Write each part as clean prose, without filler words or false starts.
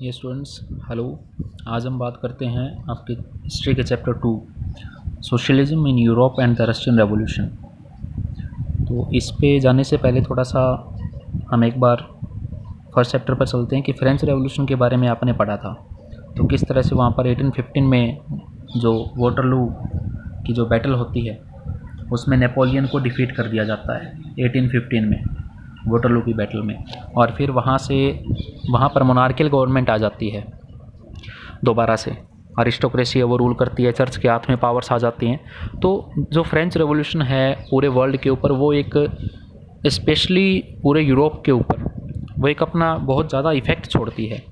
ये students hello. आज हम बात करते हैं आपके हिस्ट्री के chapter 2 socialism in Europe and the Russian revolution. तो इस पे जाने से पहले थोड़ा सा हम एक बार फर्स्ट चैप्टर पर चलते हैं कि फ्रेंच रेवोल्यूशन के बारे में आपने पढ़ा था। तो किस तरह से वहाँ पर 1815 में जो वाटरलू की जो बैटल होती है उसमें नेपोलियन को डिफीट कर दिया जाता है 1815 में वाटरलू की बैटल में, और फिर वहाँ पर मोनार्कियल गवर्नमेंट आ जाती है दोबारा से। अरिस्टोक्रेसी है वो रूल करती है, चर्च के हाथ में पावर्स आ जाती हैं। तो जो फ्रेंच रेवोल्यूशन है पूरे वर्ल्ड के ऊपर, वो एक स्पेशली पूरे यूरोप के ऊपर वो एक अपना बहुत ज़्यादा इफ़ेक्ट छोड़ती है।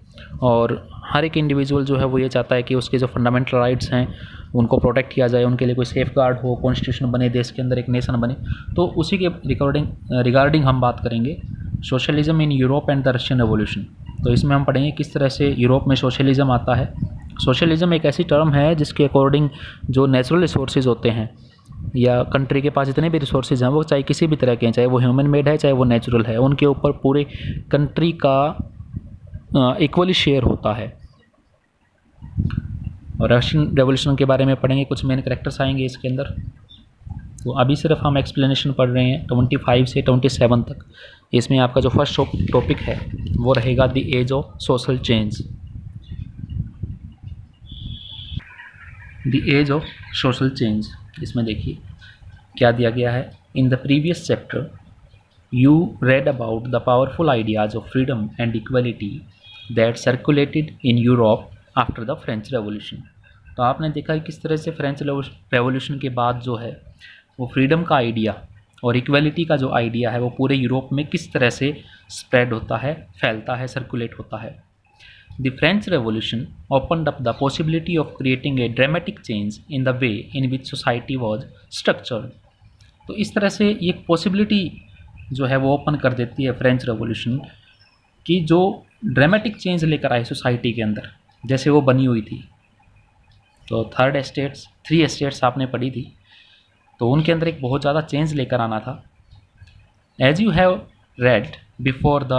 और हर एक इंडिविजुअल जो है वो ये चाहता है कि उसके जो फंडामेंटल राइट्स हैं उनको प्रोटेक्ट किया जाए, उनके लिए कोई सेफ गार्ड हो, कॉन्स्टिट्यूशन बने, देश के अंदर एक नेशन बने। तो उसी के रिगार्डिंग हम बात करेंगे socialism in Europe and the Russian revolution. तो इसमें हम पढ़ेंगे किस तरह से यूरोप में सोशलिज्म आता है। सोशलिज्म एक ऐसी टर्म है जिसके अकॉर्डिंग जो नेचुरल रिसोर्सेज होते हैं या कंट्री के पास जितने भी रिसोर्सेज हैं, वो चाहे किसी भी तरह के हैं, चाहे वो ह्यूमन मेड है चाहे वो नेचुरल है, उनके ऊपर पूरे कंट्री का इक्वली शेयर होता है। और रशियन रेवोल्यूशन के बारे में पढ़ेंगे, कुछ मेन कैरेक्टर्स आएंगे इसके अंदर। तो अभी सिर्फ हम एक्सप्लेनेशन पढ़ रहे हैं 25 से 27 तक। इसमें आपका जो फर्स्ट टॉपिक है वो रहेगा the age of social change. The age of social change, इसमें देखिए क्या दिया गया है। In the previous chapter you read about the powerful ideas of freedom and equality that circulated in Europe after the French Revolution। तो आपने देखा है किस तरह से फ्रेंच रेवोल्यूशन के बाद जो है वो फ्रीडम का आइडिया और इक्वलिटी का जो आइडिया है वो पूरे यूरोप में किस तरह से स्प्रेड होता है, फैलता है, सर्कुलेट होता है। The French revolution opened up the possibility of creating a dramatic change in the way in which society was structured। तो इस तरह से ये पॉसिबिलिटी जो है वो ओपन कर देती है फ्रेंच रेवोल्यूशन की, जो ड्रामेटिक चेंज लेकर आए सोसाइटी के अंदर जैसे वो बनी हुई थी। तो थ्री एस्टेट्स आपने पढ़ी थी, तो उनके अंदर एक बहुत ज़्यादा चेंज लेकर आना था। As you have read before the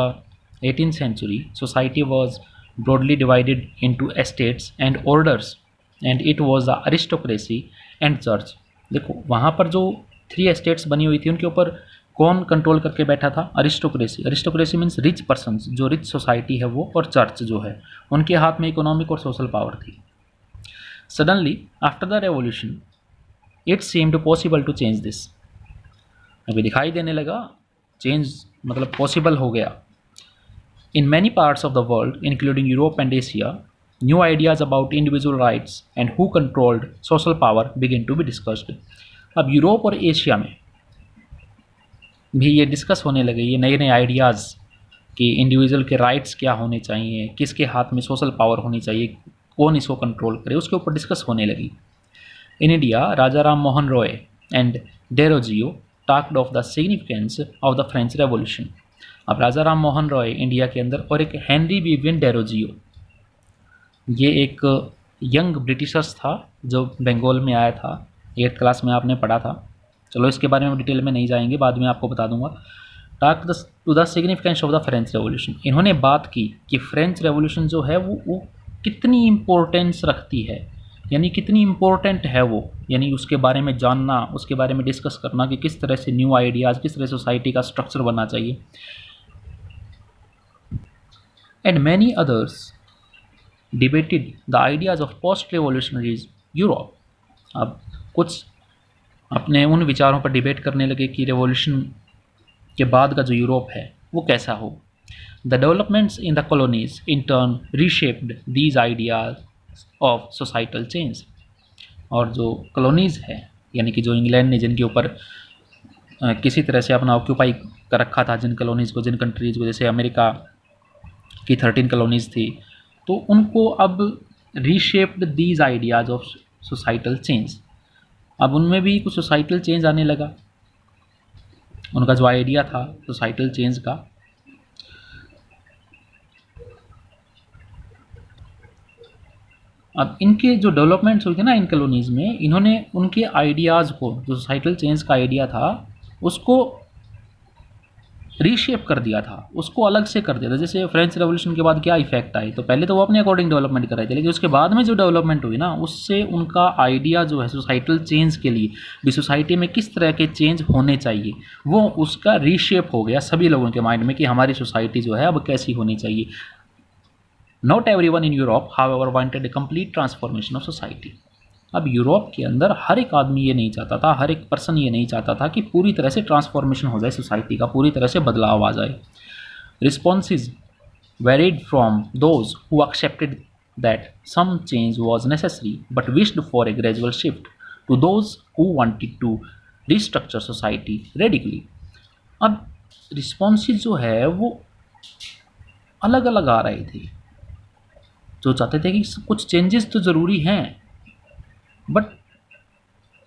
18th century society was broadly divided into estates and orders and it was the aristocracy and church. देखो वहाँ पर जो 3 एस्टेट्स बनी हुई थी उनके ऊपर कौन कंट्रोल करके बैठा था? Aristocracy. Aristocracy means rich persons, जो रिच सोसाइटी है वो, और चर्च जो है उनके हाथ में इकोनॉमिक और सोशल पावर थी। Suddenly after the revolution it seemed possible to change this. अभी दिखाई देने लगा चेंज, मतलब पॉसिबल हो गया। In many parts of the world including Europe and Asia new ideas about individual rights and who controlled social power begin to be discussed. अब Europe और Asia में भी ये डिस्कस होने लगे, ये नए नए आइडियाज़ कि इंडिविजुअल के राइट्स क्या होने चाहिए, किसके हाथ में सोशल पावर होनी चाहिए, कौन इसको कंट्रोल करे, उसके ऊपर डिस्कस होने लगी। In India Raja Ram Mohan Roy and Derozio talked of the significance of the French revolution. अब राजा राम मोहन रॉय इंडिया के अंदर और एक हेनरी विवियन डेरोजियो, ये एक यंग ब्रिटिशर्स था जो बंगाल में आया था, 8th क्लास में आपने पढ़ा था। चलो इसके बारे में डिटेल में नहीं जाएंगे, बाद में आपको बता दूंगा। Talk to the significance of the French revolution, इन्होंने बात की कि फ्रेंच रेवोल्यूशन जो है वो कितनी इम्पोर्टेंस रखती है, यानी कितनी इम्पोर्टेंट है वो, यानी उसके बारे में जानना, उसके बारे में डिस्कस करना कि किस तरह से न्यू आइडियाज़, किस तरह सोसाइटी का स्ट्रक्चर बनना चाहिए। And many others debated the ideas of post revolutionaries Europe. अब कुछ अपने उन विचारों पर डिबेट करने लगे कि रेवोल्यूशन के बाद का जो यूरोप है वो कैसा हो। The developments in the colonies in turn reshaped these ideas of societal change. और जो कॉलोनीज़ है, यानी कि जो इंग्लैंड ने जिनके ऊपर किसी तरह से अपना ऑक्यूपाई कर रखा था, जिन कॉलोनीज़ को, जिन कंट्रीज़ को, जैसे अमेरिका की 13 कॉलोनीज़ थी, तो उनको अब reshaped these ideas of societal change. अब उनमें भी कुछ सोसाइटल चेंज आने लगा, उनका जो आइडिया था सोसाइटल चेंज का। अब इनके जो डेवलपमेंट्स हुई थी ना इन कॉलोनीज़ में, इन्होंने उनके आइडियाज़ को, जो सोसाइटल चेंज का आइडिया था, उसको रीशेप कर दिया था, उसको अलग से कर दिया था। जैसे फ्रेंच रेवोल्यूशन के बाद क्या इफेक्ट आई, तो पहले तो वो अपने अकॉर्डिंग डेवलपमेंट कर रहे थे, लेकिन उसके बाद में जो डेवलपमेंट हुई ना, उससे उनका आइडिया जो है सोसाइटल चेंज के लिए भी, सोसाइटी में किस तरह के चेंज होने चाहिए, वो उसका रीशेप हो गया सभी लोगों के माइंड में कि हमारी सोसाइटी जो है अब कैसी होनी चाहिए। Not everyone in Europe however wanted A complete transformation of society. अब यूरोप के अंदर हर एक आदमी ये नहीं चाहता था, हर एक पर्सन ये नहीं चाहता था कि पूरी तरह से ट्रांसफॉर्मेशन हो जाए सोसाइटी का, पूरी तरह से बदलाव आ जाए। Responses varied from those who accepted that some change was necessary but wished for a gradual shift to those who wanted to restructure society radically. अब रिस्पॉन्सेज जो है वो अलग अलग आ रहे थे, जो चाहते थे कि कुछ चेंजेस तो ज़रूरी हैं, but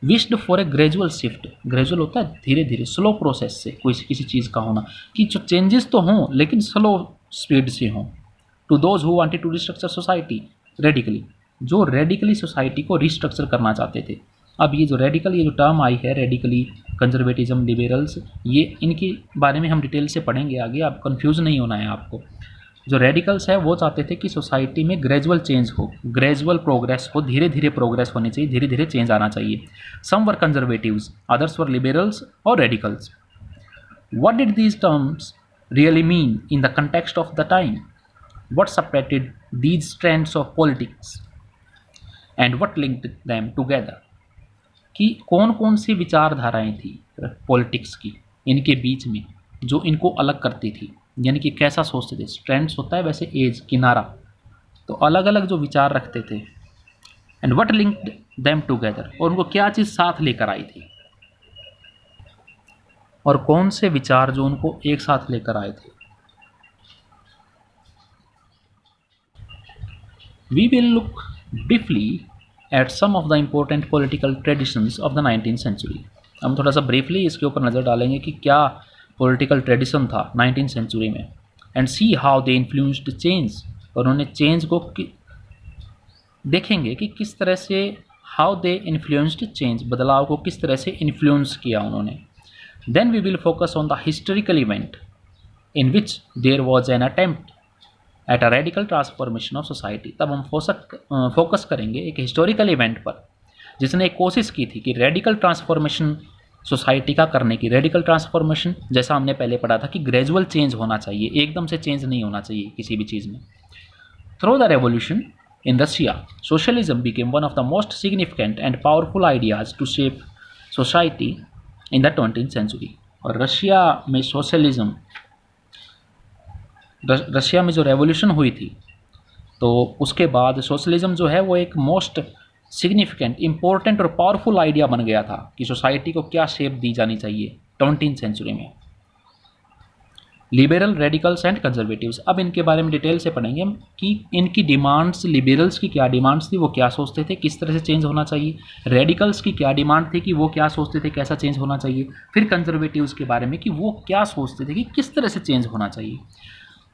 wished for a gradual shift. Gradual होता है धीरे धीरे, स्लो प्रोसेस से कोई किसी चीज़ का होना, कि जो चेंजेस तो हों लेकिन स्लो स्पीड से हों। To those who wanted to restructure society radically, जो रेडिकली सोसाइटी को रिस्ट्रक्चर करना चाहते थे। अब ये जो रेडिकल, ये जो टर्म आई है रेडिकली, कंजर्वेटिज्म, लिबरल्स, ये इनके बारे में हम डिटेल से पढ़ेंगे आगे, आप कंफ्यूज नहीं होना है आपको। जो रेडिकल्स है वो चाहते थे कि सोसाइटी में ग्रेजुअल चेंज हो, ग्रेजुअल प्रोग्रेस हो, धीरे धीरे प्रोग्रेस होनी चाहिए, धीरे धीरे चेंज आना चाहिए। सम वर कंजर्वेटिव्स, अदर्स वर लिबरल्स और radicals. What did these terms really mean in the context of the time? What separated these strands of politics and what linked them together? कि कौन कौन सी विचारधाराएं थी पॉलिटिक्स की इनके बीच में जो इनको अलग करती थी, यानी कि कैसा सोचते थे। स्ट्रैंड्स होता है वैसे एज, किनारा, तो अलग अलग जो विचार रखते थे। And what linked them together, और उनको क्या चीज़ साथ लेकर आई थी, और कौन से विचार जो उनको एक साथ लेकर आए थे। We will look briefly at some of the important political traditions of the 19th century. हम थोड़ा सा ब्रीफली इसके ऊपर नज़र डालेंगे कि क्या पॉलिटिकल ट्रेडिशन था 19th सेंचुरी में, and see how they influenced change, और उन्होंने चेंज को देखेंगे कि किस तरह से, हाउ दे इन्फ्लुएंस्ड चेंज, बदलाव को किस तरह से इन्फ्लुएंस किया उन्होंने। Then we will focus on the historical event in which there was an attempt at a radical transformation of society. तब हम फोकस करेंगे एक हिस्टोरिकल इवेंट पर जिसने एक कोशिश की थी कि रेडिकल ट्रांसफॉर्मेशन सोसाइटी का करने की। रेडिकल ट्रांसफॉर्मेशन जैसा हमने पहले पढ़ा था कि ग्रेजुअल चेंज होना चाहिए, एकदम से चेंज नहीं होना चाहिए किसी भी चीज़ में। Through the revolution in Russia, socialism became one of the most significant and powerful ideas to shape society in the 20th century. और रशिया में सोशलिज्म, रशिया में जो रेवोल्यूशन हुई थी तो उसके बाद सोशलिज्म जो है वो एक मोस्ट सिग्निफिकेंट, इम्पोर्टेंट और पावरफुल आइडिया बन गया था कि सोसाइटी को क्या शेप दी जानी चाहिए 20th सेंचुरी में। लिबरल, रेडिकल्स एंड कंजर्वेटिव्स, अब इनके बारे में डिटेल से पढ़ेंगे हम कि इनकी डिमांड्स, लिबरल्स की क्या डिमांड्स थी, वो क्या सोचते थे किस तरह से चेंज होना चाहिए। रेडिकल्स की क्या डिमांड थी कि वो क्या सोचते थे कैसा चेंज होना चाहिए। फिर कंजर्वेटिव्स के बारे में कि वो क्या सोचते थे कि किस तरह से चेंज होना चाहिए।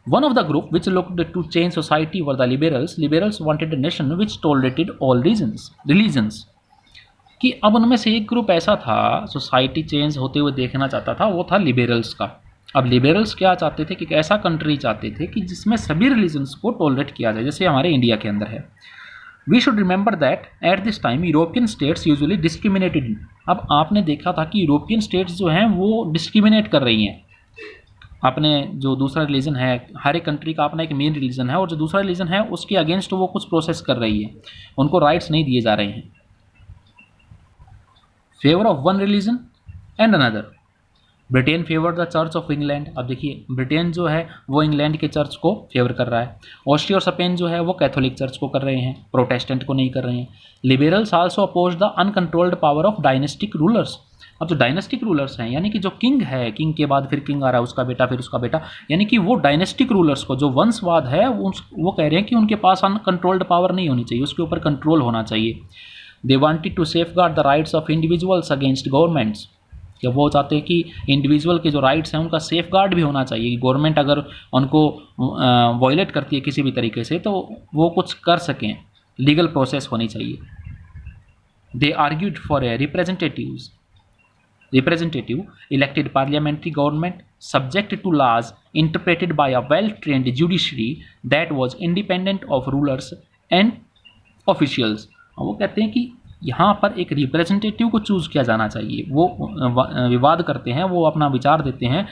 One of the group which looked to change society were the liberals. Liberals wanted a nation which tolerated all religions. कि अब उनमें से एक ग्रुप ऐसा था सोसाइटी चेंज होते हुए देखना चाहता था, वो था लिबरल्स का। अब लिबरल्स क्या चाहते थे कि एक ऐसा कंट्री चाहते थे कि जिसमें सभी रिलीजन्स को टॉलरेट किया जाए, जैसे हमारे इंडिया के अंदर है। We should remember that at this time European states usually discriminated. अब आपने देखा था कि यूरोपियन स्टेट्स जो हैं वो डिस्क्रिमिनेट कर रही हैं अपने जो दूसरा रिलीजन है। हर एक कंट्री का अपना एक मेन रिलीजन है और जो दूसरा रिलीजन है उसके अगेंस्ट वो कुछ प्रोसेस कर रही है, उनको राइट्स नहीं दिए जा रहे हैं। Favour of one religion and another. Britain favour the church of England. अब देखिए ब्रिटेन जो है वो इंग्लैंड के चर्च को फेवर कर रहा है। ऑस्ट्रिया और स्पेन जो है वो कैथोलिक चर्च को कर रहे हैं, प्रोटेस्टेंट को नहीं कर रहे हैं। Liberals also oppose the uncontrolled power of dynastic rulers. अब जो डायनेस्टिक रूलर्स हैं, यानी कि जो किंग है, किंग के बाद फिर किंग आ रहा है, उसका बेटा, फिर उसका बेटा, यानी कि वो डायनेस्टिक रूलर्स को, जो वंशवाद है, वो कह रहे हैं कि उनके पास अनकंट्रोल्ड पावर नहीं होनी चाहिए, उसके ऊपर कंट्रोल होना चाहिए। They wanted to safeguard the rights of individuals against governments. कि वो चाहते हैं कि इंडिविजुअल के जो राइट्स हैं उनका सेफ गार्ड भी होना चाहिए। गवर्नमेंट अगर उनको वायलेट करती है किसी भी तरीके से तो वो कुछ कर सकें, लीगल प्रोसेस होनी चाहिए। They argued for a representatives representative, elected parliamentary government, subject to laws interpreted by a well-trained judiciary that was independent of rulers and officials. वो कहते हैं कि यहाँ पर एक रिप्रेजेंटेटिव को चूज किया जाना चाहिए। वो विवाद करते हैं, वो अपना विचार देते हैं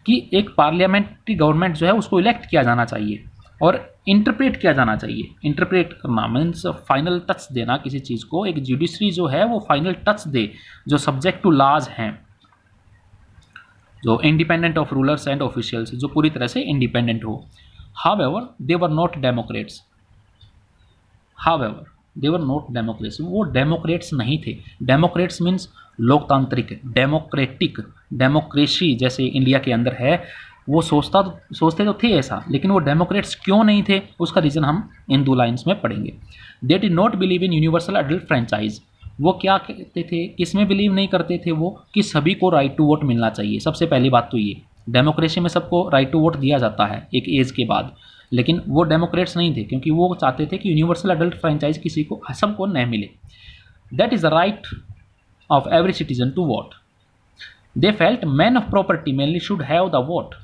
कि एक पार्लियामेंट्री गवर्नमेंट जो है उसको इलेक्ट किया जाना चाहिए और इंटरप्रेट किया जाना चाहिए। इंटरप्रेट करना मीन्स फाइनल टच देना किसी चीज़ को। एक जुडिशरी जो है वो फाइनल टच दे, जो सब्जेक्ट टू लॉज हैं, जो independent of rulers and officials, जो पूरी तरह से इंडिपेंडेंट हो। However they were not Democrats. वो डेमोक्रेट्स नहीं थे। डेमोक्रेट्स मीन्स लोकतांत्रिक, डेमोक्रेटिक, डेमोक्रेसी जैसे इंडिया के अंदर है, वो सोचते तो थे ऐसा, लेकिन वो डेमोक्रेट्स क्यों नहीं थे उसका रीज़न हम इन 2 लाइन्स में पढ़ेंगे। They did not believe in universal adult franchise. वो क्या कहते थे, किसमें बिलीव नहीं करते थे वो, कि सभी को राइट टू वोट मिलना चाहिए। सबसे पहली बात तो ये, डेमोक्रेसी में सबको राइट टू वोट दिया जाता है एक एज के बाद, लेकिन वो डेमोक्रेट्स नहीं थे क्योंकि वो चाहते थे कि यूनिवर्सल अडल्ट फ्रेंचाइज किसी को, सबको नहीं मिले। That is the right of every citizen to vote. They felt man of property mainly should have the vote,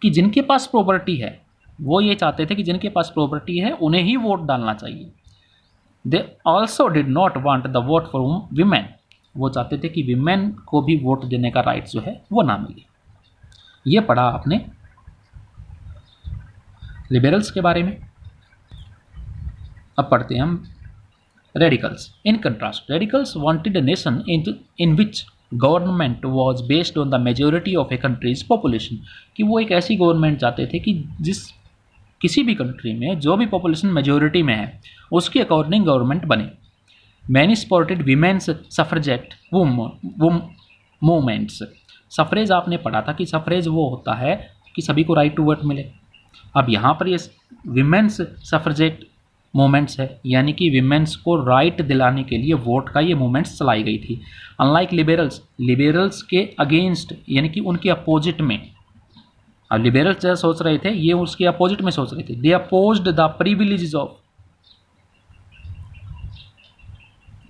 कि जिनके पास प्रॉपर्टी है वो ये चाहते थे कि जिनके पास प्रॉपर्टी है उन्हें ही वोट डालना चाहिए। They also did not want the vote for women. वो चाहते थे कि विमेन को भी वोट देने का राइट जो है वो ना मिले। ये पढ़ा आपने लिबरल्स के बारे में। अब पढ़ते हैं हम radicals. In contrast, radicals wanted a nation in which government was based on the majority of A countries population, कि वो एक ऐसी गवर्नमेंट चाहते थे कि जिस किसी भी कंट्री में जो भी पॉपुलेशन मेजोरिटी में है उसके अकॉर्डिंग गवर्नमेंट बने। Many supported women's suffragette movements. Suffrage आपने पढ़ा था कि सफरेज वो होता है कि सभी को राइट टू वोट मिले। अब यहाँ पर ये वीमेंस सफरेजेट मूवमेंट्स है, यानी कि वीमेंस को राइट दिलाने के लिए वोट का ये मूवमेंट्स चलाई गई थी। अनलाइक लिबरल्स के अगेंस्ट, यानी कि उनके अपोजिट में। अब लिबरल्स जैसा सोच रहे थे, ये उसके अपोजिट में सोच रहे थे। They opposed the privileges of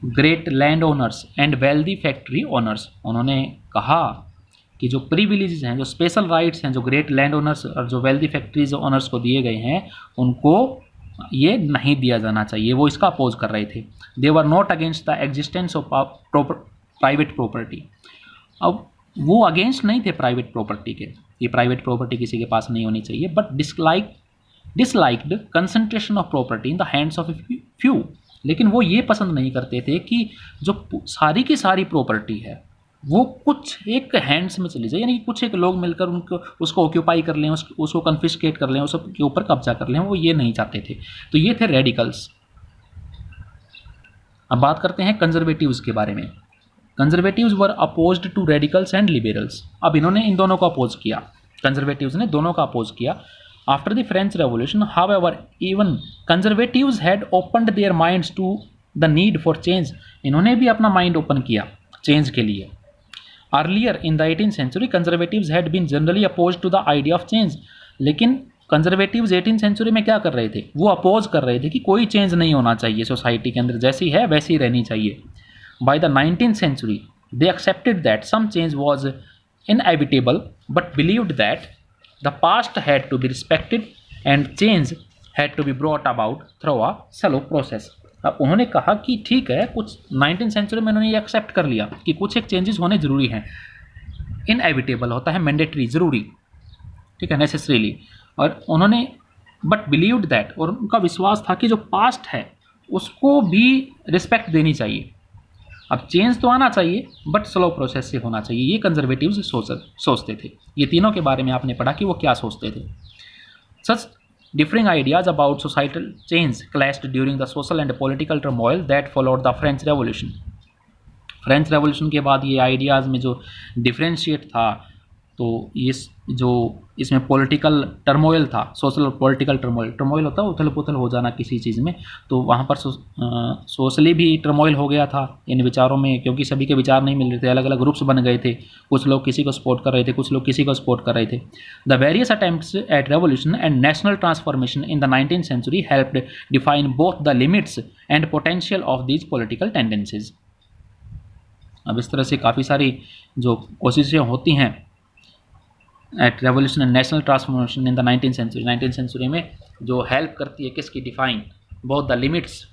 great land owners and wealthy factory owners. उन्होंने कहा कि जो प्रिविलेजेस हैं, जो स्पेशल राइट्स हैं, जो ग्रेट लैंड ओनर्स और जो वेल्दी फैक्ट्रीज ओनर्स को दिए गए हैं, उनको ये नहीं दिया जाना चाहिए। वो इसका अपोज कर रहे थे। They were not against the existence of private property. अब वो अगेंस्ट नहीं थे प्राइवेट प्रॉपर्टी के, ये प्राइवेट प्रॉपर्टी किसी के पास नहीं होनी चाहिए, but disliked concentration of property in the hands of few. लेकिन वो ये पसंद नहीं करते थे कि जो सारी की सारी प्रॉपर्टी है वो कुछ एक हैंड्स में चली जाए, यानी कि कुछ एक लोग मिलकर उसको ऑक्यूपाई कर लें, उसको कन्फिस्केट कर लें, उसके ऊपर कब्जा कर लें। वो ये नहीं चाहते थे। तो ये थे रेडिकल्स। अब बात करते हैं कंजर्वेटिव्स के बारे में। Conservatives were opposed to radicals and liberals. अब इन्होंने इन दोनों को अपोज किया, कंजर्वेटिव्स ने दोनों का अपोज किया। After the French revolution, however, even conservatives had opened their minds to the need for change. इन्होंने भी अपना माइंड ओपन किया चेंज के लिए। Earlier in the 18th century, conservatives had been generally opposed to the idea of change. लेकिन conservatives 18th century में क्या कर रहे थे, वो अपोज कर रहे थे कि कोई चेंज नहीं होना चाहिए, सोसाइटी के अंदर जैसी है वैसी रहनी चाहिए। By the 19th century, they accepted that some change was inevitable, but believed that the past had to be respected and change had to be brought about through a slow process. अब उन्होंने कहा कि ठीक है, कुछ 19th century में उन्होंने ये एक्सेप्ट कर लिया कि कुछ एक चेंजेस होने ज़रूरी हैं। इनएविटेबल होता है मैंडेटरी, ज़रूरी, ठीक है, नेसेसरीली। और उन्होंने बट बिलीव्ड दैट, और उनका विश्वास था कि जो पास्ट है उसको भी रिस्पेक्ट देनी चाहिए। अब चेंज तो आना चाहिए बट स्लो प्रोसेस से होना चाहिए। ये कंजर्वेटिव्स सोचते थे। ये तीनों के बारे में आपने पढ़ा कि वो क्या सोचते थे। सच differing ideas about societal change clashed during the social and political turmoil that followed the French Revolution. French revolution के बाद ये आइडियाज़ में जो डिफ्रेंशिएट था, तो ये जो इसमें पॉलिटिकल टर्मोइल था, सोशल और पॉलिटिकल टर्मोइल होता है उथल पुथल हो जाना किसी चीज़ में, तो वहाँ पर सोशली भी टर्मोइल हो गया था इन विचारों में, क्योंकि सभी के विचार नहीं मिल रहे थे, अलग अलग ग्रुप्स बन गए थे, कुछ लोग किसी को सपोर्ट कर रहे थे, कुछ लोग किसी को सपोर्ट कर रहे थे। The various attempts at revolution and national transformation in the 19th century helped define both the limits and potential of these political tendencies. अब इस तरह से काफ़ी सारी जो कोशिशें होती हैं at revolution and national transformation in the 19th century, 19th century में जो हेल्प करती है किसकी, define both the limits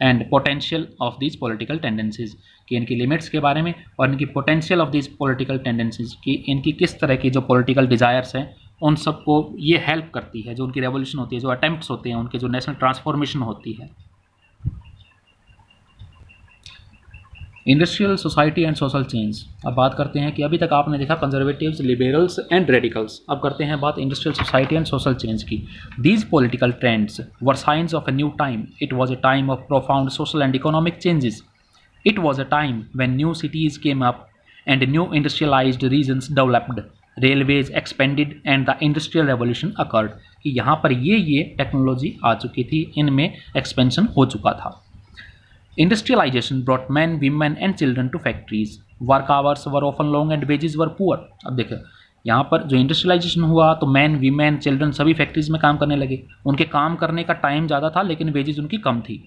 and potential of these political tendencies, कि इनकी लिमिट्स के बारे में और इनकी potential of these political tendencies, कि इनकी किस तरह की जो पॉलिटिकल डिज़ायर्स हैं उन सबको ये हेल्प करती है, जो उनकी रेवोल्यूशन होती है, जो अटेम्प्ट्स होते हैं, उनके जो नेशनल ट्रांसफॉर्मेशन होती है। Industrial society and social change. अब बात करते हैं कि अभी तक आपने देखा कंजर्वेटिव्स, लिबरल्स एंड रेडिकल्स। अब करते हैं बात industrial society and social change की। These political trends were signs of a new time. It was a time of profound social and economic changes. It was a time when new cities came up and new industrialized regions developed, railways expanded and the industrial revolution occurred। कि यहाँ पर ये technology आ चुकी थी, इनमें expansion हो चुका था। Industrialization brought men, women and children to factories. Work hours were often long and wages were poor। अब देखो यहाँ पर जो इंडस्ट्रियलाइजेशन हुआ तो मैन, वीमेन, चिल्ड्रन सभी फैक्ट्रीज में काम करने लगे। उनके काम करने का टाइम ज़्यादा था लेकिन वेजेज उनकी कम थी।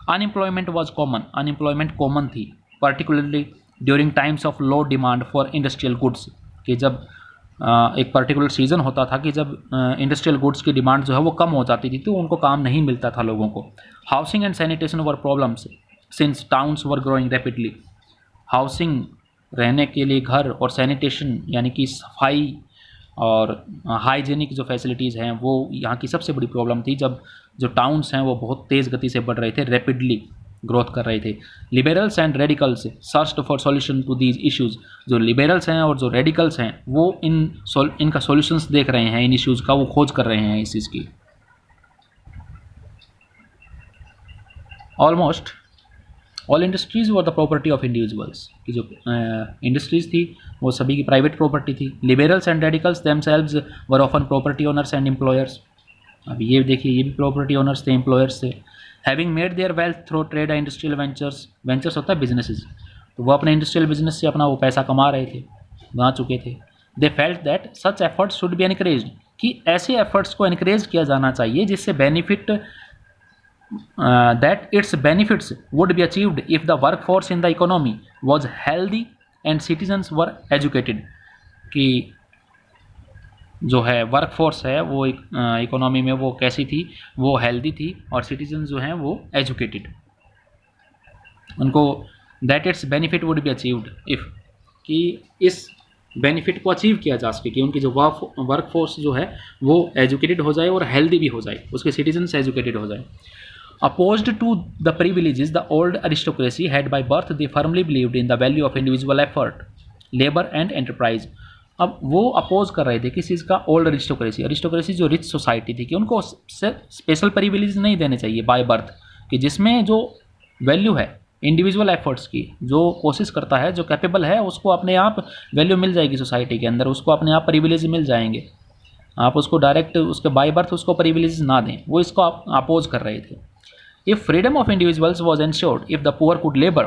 Unemployment was common, unemployment common थी, particularly during times of low demand for industrial goods. कि जब एक पर्टिकुलर सीज़न होता था कि जब इंडस्ट्रियल गुड्स की डिमांड जो है वो कम हो जाती थी तो उनको काम नहीं मिलता था लोगों को। Housing and sanitation were problems since towns were growing rapidly. Housing, रहने के लिए घर, और सैनिटेशन यानी कि सफाई और हाइजीनिक जो फैसिलिटीज़ हैं वो यहाँ की सबसे बड़ी प्रॉब्लम थी जब जो टाउन्स हैं वो बहुत तेज़ गति से बढ़ रहे थे, रैपिडली ग्रोथ कर रहे थे। Liberals and radicals searched for solution to these issues. जो लिबरल्स हैं और जो रेडिकल्स हैं वो इनका सॉल्यूशंस देख रहे हैं, इन इश्यूज़ का वो खोज कर रहे हैं इस चीज़ की। Almost all industries were the property of individuals. कि जो इंडस्ट्रीज़ थी वो सभी की प्राइवेट प्रॉपर्टी थी। Liberals and radicals themselves were often property owners and employers. अब ये देखिए, ये भी प्रॉपर्टी ओनर्स थे, एम्प्लॉयर्स थे। Having made their wealth through trade and industrial ventures. Ventures होता है बिजनेसेस, तो वो अपने इंडस्ट्रियल बिजनेस से अपना वो पैसा कमा रहे थे, कमा चुके थे। They felt that such efforts should be encouraged. कि ऐसे एफर्ट्स को एनकरेज किया जाना चाहिए जिससे benefit that its benefits would be achieved if the workforce in the economy was healthy and citizens were educated। कि जो है वर्कफोर्स है वो इकोनॉमी में वो कैसी थी, वो हेल्दी थी और सिटीजन जो हैं वो एजुकेटेड, उनको that it's benefit would be achieved if, कि इस बेनिफिट को अचीव किया जा सके कि उनकी जो वर्कफोर्स जो है वो एजुकेटेड हो जाए और हेल्दी भी हो जाए, उसके सिटीजन्स एजुकेटेड हो जाए। Opposed to the privileges, the old aristocracy had by birth, they firmly believed in the value of individual effort, labor and enterprise। अब वो अपोज कर रहे थे किस चीज़ का, ओल्ड अरिस्टोक्रेसी। अरिस्टोक्रेसी जो रिच सोसाइटी थी कि उनको स्पेशल प्रिविलेज नहीं देने चाहिए बाय बर्थ, कि जिसमें जो वैल्यू है इंडिविजुअल एफर्ट्स की, जो कोशिश करता है, जो कैपेबल है, उसको अपने आप वैल्यू मिल जाएगी सोसाइटी के अंदर, उसको अपने आप प्रिविलेज मिल जाएंगे। आप उसको डायरेक्ट उसके बाय बर्थ उसको प्रिविलेज ना दें, वो इसको अपोज कर रहे थे। If freedom of individuals was ensured, if the poor could labor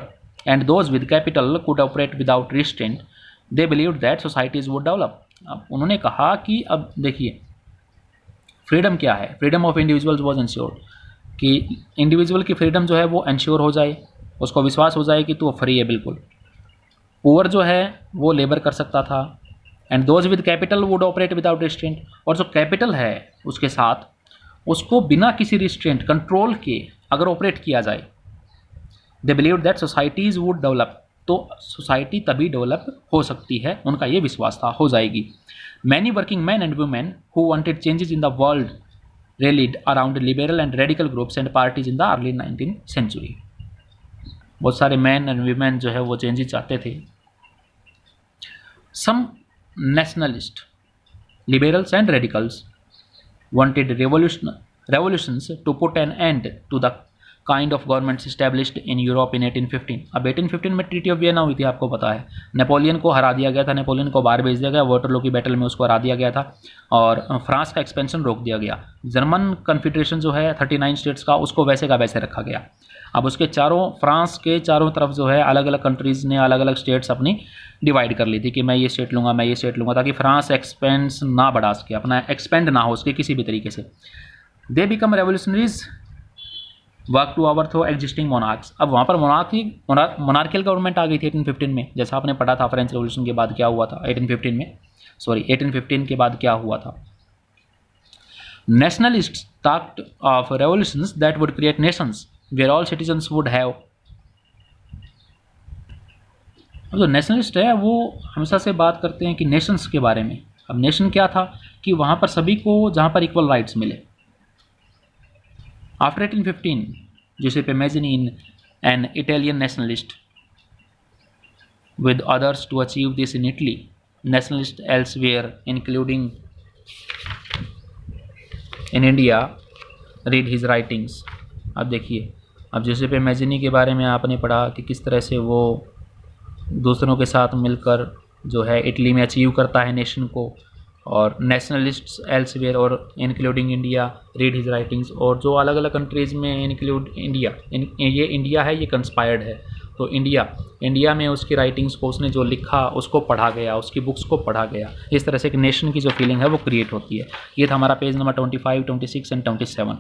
and those with capital could operate without restraint, they believed that societies would develop। अब उन्होंने कहा कि अब देखिए फ्रीडम क्या है, freedom of individuals was insured, कि individual की फ्रीडम जो है वो इंश्योर हो जाए, उसको विश्वास हो जाए कि तो फ्री है बिल्कुल। पुअर जो है वो लेबर कर सकता था, and those with capital would operate without restraint, और जो कैपिटल है उसके साथ उसको बिना किसी रिस्ट्रेंट, कंट्रोल के अगर ऑपरेट किया जाए। They believe that societies would develop, तो सोसाइटी तभी डेवलप हो सकती है, उनका ये विश्वास था, हो जाएगी। Many working man and women who wanted changes in the world rallied around liberal and radical groups and parties in the early 19th century। बहुत सारे मैन एंड वीमेन जो है वो चेंजेस चाहते थे। Some nationalist, liberals and radicals wanted revolutions to put an end to the kind of governments established in Europe in 1815। अब 1815 में treaty of Vienna हुई थी, आपको पता है। नेपोलियन को हरा दिया गया था, नेपोलियन को बाहर भेज दिया गया, वाटरलू की बैटल में उसको हरा दिया गया था, और फ्रांस का एक्सपेंशन रोक दिया गया। जर्मन कन्फेडरेशन जो है 39 स्टेट्स का, उसको वैसे का वैसे रखा गया। अब उसके चारों, फ्रांस के चारों तरफ जो है अलग अलग कंट्रीज़ ने अलग अलग स्टेट्स अपनी डिवाइड कर ली थी कि मैं ये स्टेट लूँगा, मैं ये स्टेट लूँगा, ताकि फ्रांस एक्सपेंस ना बढ़ा सके, अपना एक्सपेंड ना हो उसके किसी भी तरीके से। They become revolutionaries work to overthrow existing monarchs. अब वहाँ पर मोनार्कियल गवर्नमेंट आ गई थी 1815 में, जैसा आपने पढ़ा था फ्रेंच रेवोल्यूशन के बाद क्या हुआ था 1815 के बाद क्या हुआ था। Nationalists talked of revolutions that would create nations where all citizens would have। अब जो नेशनलिस्ट है वो हमेशा से बात करते हैं कि नेशंस के बारे में। अब नेशन क्या था कि वहाँ पर सभी को जहाँ पर इक्वल राइट्स मिले। After 1815 Giuseppe Mazzini an Italian nationalist with others to achieve this in Italy, nationalists elsewhere including in India read his writings। अब देखिए, अब Giuseppe Mazzini के बारे में आपने पढ़ा कि किस तरह से वो दूसरों के साथ मिलकर जो है इटली में अचीव करता है नेशन को, और नेशनलिस्ट्स एल्सवेयर और including India read his writings, और जो अलग अलग कंट्रीज़ में इंक्लूड इंडिया, ये इंडिया है, ये कंस्पायर्ड है, तो इंडिया में उसकी राइटिंग्स को, उसने जो लिखा उसको पढ़ा गया, उसकी बुक्स को पढ़ा गया। इस तरह से एक नेशन की जो फीलिंग है वो क्रिएट होती है। ये था हमारा पेज नंबर 25, 26 एंड 27।